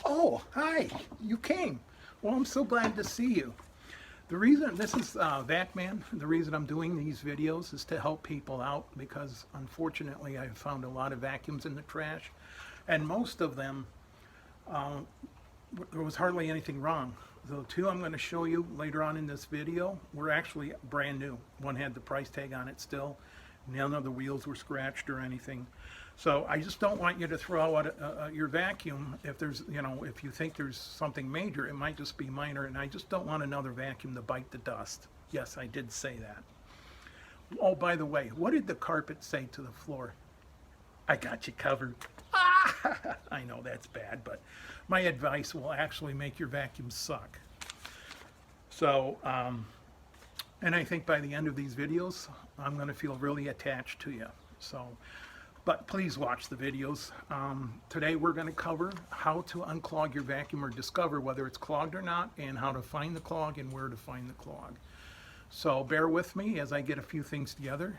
Oh, hi, you came. Well, I'm so glad to see you. The reason, this is Vac Man, the reason I'm doing these videos is to help people out because unfortunately I've found a lot of vacuums in the trash and most of them, there was hardly anything wrong. The two I'm going to show you later on in this video were actually brand new. One had the price tag on it still, none of the wheels were scratched or anything. So I just don't want you to throw out your vacuum if there's, if you think there's something major. It might just be minor, and I just don't want another vacuum to bite the dust. Yes, I did say that. Oh, by the way, what did the carpet say to the floor? I got you covered. Ah! I know that's bad, but my advice will actually make your vacuum suck. So, and I think by the end of these videos, I'm going to feel really attached to you. So, but please watch the videos. Today we're going to cover how to unclog your vacuum or discover whether it's clogged or not, and how to find the clog and where to find the clog. So bear with me as I get a few things together.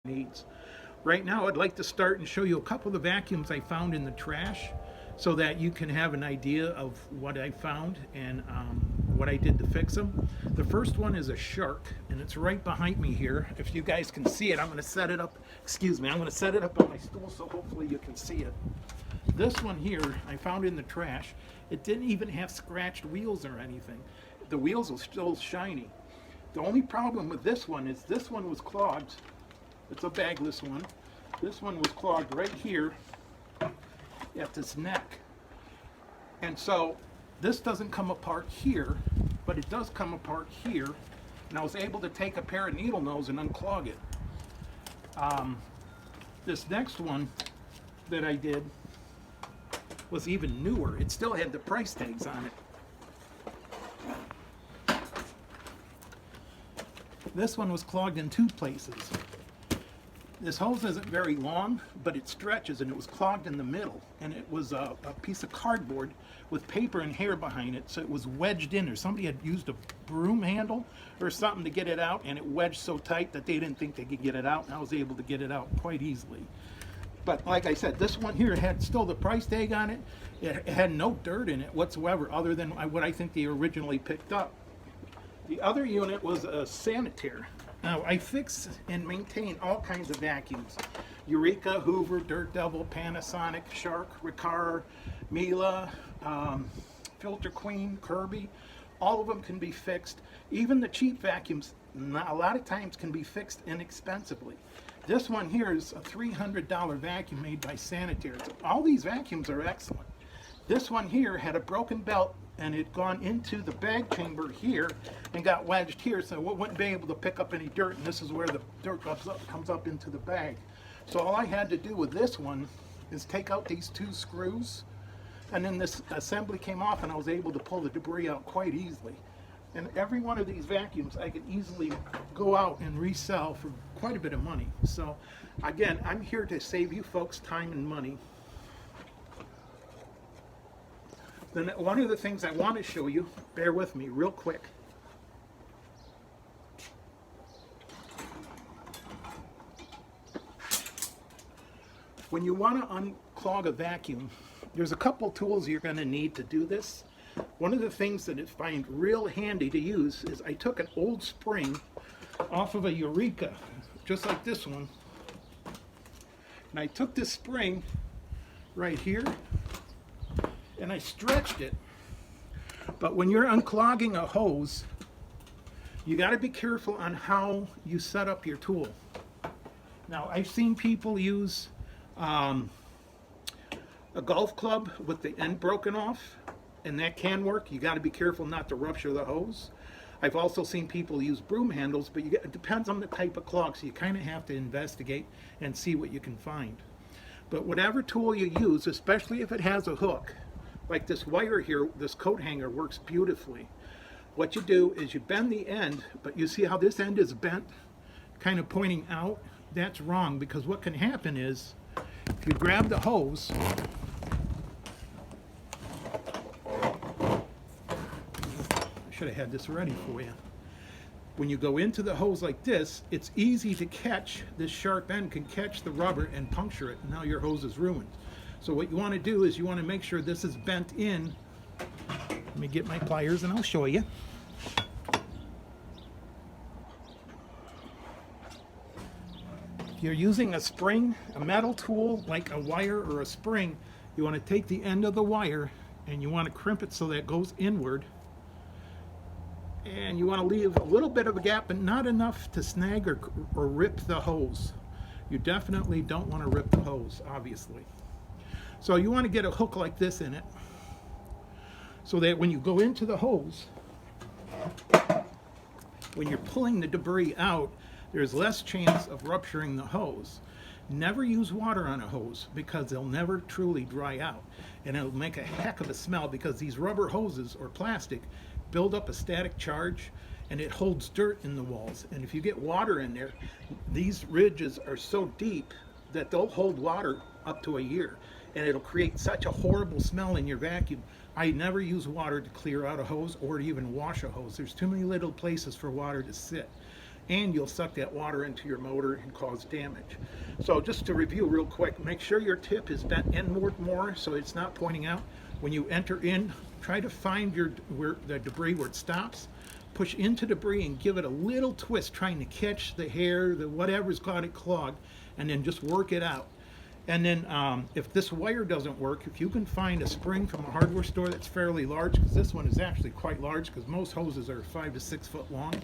Needs. Right now I'd like to start and show you a couple of the vacuums I found in the trash so that you can have an idea of what I found and what I did to fix them. The first one is a shark, and it's right behind me here. If you guys can see it, I'm going to set it up, excuse me, I'm going to set it up on my stool so hopefully you can see it. This one here I found in the trash. It didn't even have scratched wheels or anything. The wheels are still shiny. The only problem with this one is this one was clogged. It's a bagless one. This one was clogged right here at this neck. And so this doesn't come apart here, but it does come apart here. And I was able to take a pair of needle nose and unclog it. This next one that I did was even newer. It still had the price tags on it. This one was clogged in two places. This hose isn't very long, but it stretches, and it was clogged in the middle, and it was a piece of cardboard with paper and hair behind it, so it was wedged in there. Somebody had used a broom handle or something to get it out, and it wedged so tight that they didn't think they could get it out, and I was able to get it out quite easily. But like I said, this one here had still the price tag on it. It had no dirt in it whatsoever other than what I think they originally picked up. The other unit was a sanitaire. Now, I fix and maintain all kinds of vacuums. Eureka, Hoover, Dirt Devil, Panasonic, Shark, Riccar, Miele, Filter Queen, Kirby. All of them can be fixed. Even the cheap vacuums, a lot of times, can be fixed inexpensively. This one here is a $300 vacuum made by Sanitaire. All these vacuums are excellent. This one here had a broken belt, and it gone into the bag chamber here and got wedged here, so it wouldn't be able to pick up any dirt, and this is where the dirt comes up into the bag. So all I had to do with this one is take out these two screws, and then this assembly came off, and I was able to pull the debris out quite easily. And every one of these vacuums I can easily go out and resell for quite a bit of money. So again, I'm here to save you folks time and money. Then one of the things I want to show you, bear with me real quick. When you want to unclog a vacuum, there's a couple tools you're going to need to do this. One of the things that I find real handy to use is I took an old spring off of a Eureka, just like this one, and I took this spring right here and I stretched it. But when you're unclogging a hose, you got to be careful on how you set up your tool. Now, I've seen people use a golf club with the end broken off, and that can work. You got to be careful not to rupture the hose. I've also seen people use broom handles, but it depends on the type of clog, so you kind of have to investigate and see what you can find. But whatever tool you use, especially if it has a hook, like this wire here, this coat hanger works beautifully. What you do is you bend the end, but you see how this end is bent, kind of pointing out? That's wrong, because what can happen is, if you grab the hose, I should have had this ready for you. when you go into the hose like this, it's easy to catch. This sharp end can catch the rubber and puncture it, and now your hose is ruined. So what you want to do is you want to make sure this is bent in. Let me get my pliers and I'll show you. If you're using a spring, a metal tool like a wire or a spring, you want to take the end of the wire and you want to crimp it so that it goes inward. And you want to leave a little bit of a gap, but not enough to snag or rip the hose. You definitely don't want to rip the hose, obviously. So you want to get a hook like this in it, so that when you go into the hose, when you're pulling the debris out, there's less chance of rupturing the hose. Never use water on a hose because they'll never truly dry out. And it'll make a heck of a smell because these rubber hoses or plastic build up a static charge and it holds dirt in the walls. And if you get water in there, these ridges are so deep that they'll hold water up to a year. And it'll create such a horrible smell in your vacuum. I never use water to clear out a hose or to even wash a hose. There's too many little places for water to sit. And you'll suck that water into your motor and cause damage. So just to review real quick, make sure your tip is bent inward more so it's not pointing out. When you enter in, try to find the debris where it stops. Push into debris and give it a little twist, trying to catch the hair, whatever's got it clogged, and then just work it out. And then if this wire doesn't work, if you can find a spring from a hardware store that's fairly large, because this one is actually quite large, because most hoses are 5 to 6 foot long.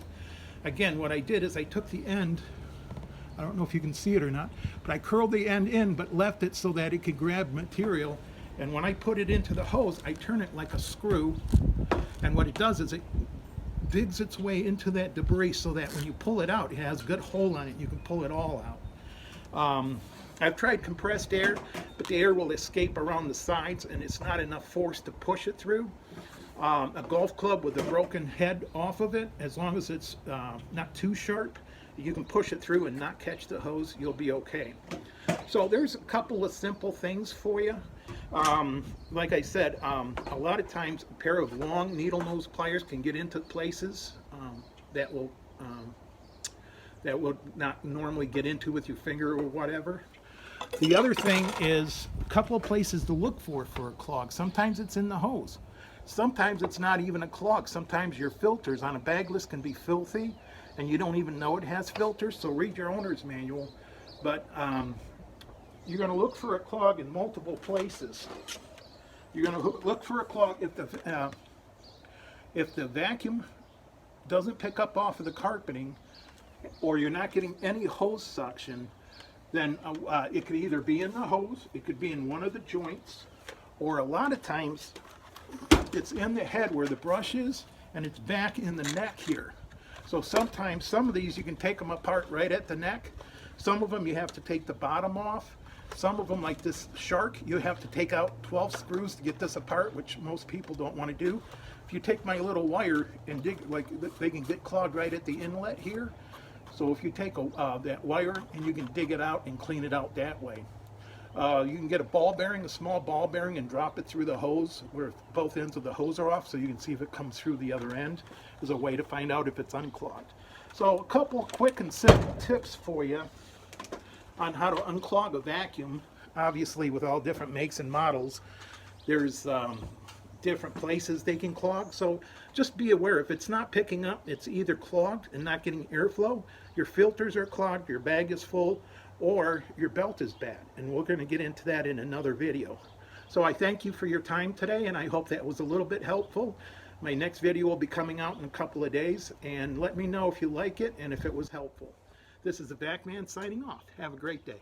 Again, what I did is I took the end, I don't know if you can see it or not, but I curled the end in but left it so that it could grab material. And when I put it into the hose, I turn it like a screw. And what it does is it digs its way into that debris so that when you pull it out, it has a good hole on it. You can pull it all out. I've tried compressed air, but the air will escape around the sides and it's not enough force to push it through. A golf club with a broken head off of it, as long as it's not too sharp, you can push it through and not catch the hose. You'll be okay. So there's a couple of simple things for you. Like I said, a lot of times a pair of long needle nose pliers can get into places that will not normally get into with your finger or whatever. The other thing is a couple of places to look for a clog. Sometimes it's in the hose. Sometimes it's not even a clog. Sometimes your filters on a bagless can be filthy and you don't even know it has filters, so read your owner's manual. But you're going to look for a clog in multiple places. You're going to look for a clog if the vacuum doesn't pick up off of the carpeting, or you're not getting any hose suction, then it could either be in the hose, it could be in one of the joints, or a lot of times it's in the head where the brush is, and it's back in the neck here. So sometimes some of these you can take them apart right at the neck. Some of them you have to take the bottom off. Some of them, like this shark, you have to take out 12 screws to get this apart, which most people don't want to do. If you take my little wire and dig, like they can get clogged right at the inlet here. So if you take that wire and you can dig it out and clean it out that way. You can get a ball bearing, a small ball bearing, and drop it through the hose where both ends of the hose are off, so you can see if it comes through the other end. There's a way to find out if it's unclogged. So a couple quick and simple tips for you on how to unclog a vacuum. Obviously, with all different makes and models, there's different places they can clog. So just be aware, if it's not picking up, it's either clogged and not getting airflow, your filters are clogged, your bag is full, or your belt is bad. And we're going to get into that in another video. So I thank you for your time today, and I hope that was a little bit helpful. My next video will be coming out in a couple of days, and let me know if you like it and if it was helpful. This is the Vac Man signing off. Have a great day.